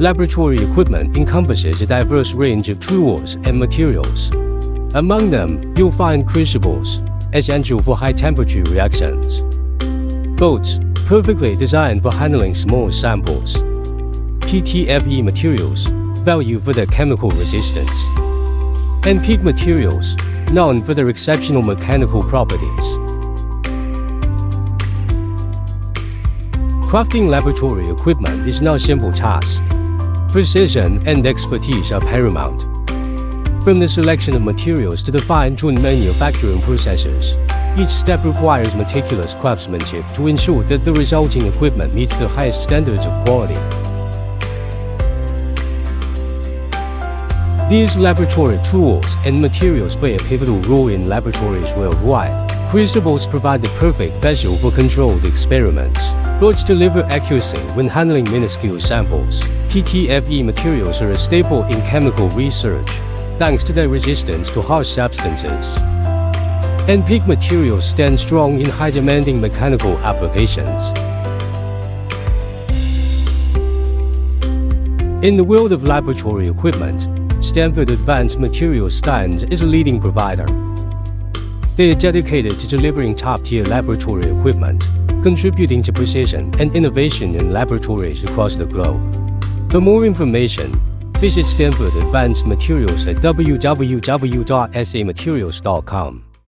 Laboratory equipment encompasses a diverse range of tools and materials. Among them, you'll find crucibles, essential for high-temperature reactions. Boats, perfectly designed for handling small samples. PTFE materials, valued for their chemical resistance. And PEEK materials, known for their exceptional mechanical properties. Crafting laboratory equipment is no simple task. Precision and expertise are paramount. From the selection of materials to the fine-tuned manufacturing processes, each step requires meticulous craftsmanship to ensure that the resulting equipment meets the highest standards of quality. These laboratory tools and materials play a pivotal role in laboratories worldwide. Crucibles provide the perfect vessel for controlled experiments. Boats deliver accuracy when handling minuscule samples. PTFE materials are a staple in chemical research, thanks to their resistance to harsh substances. And PEEK materials stand strong in high-demanding mechanical applications. In the world of laboratory equipment, Stanford Advanced Materials stands as a leading provider. They are dedicated to delivering top-tier laboratory equipment, contributing to precision and innovation in laboratories across the globe. For more information, visit Stanford Advanced Materials at www.samaterials.com.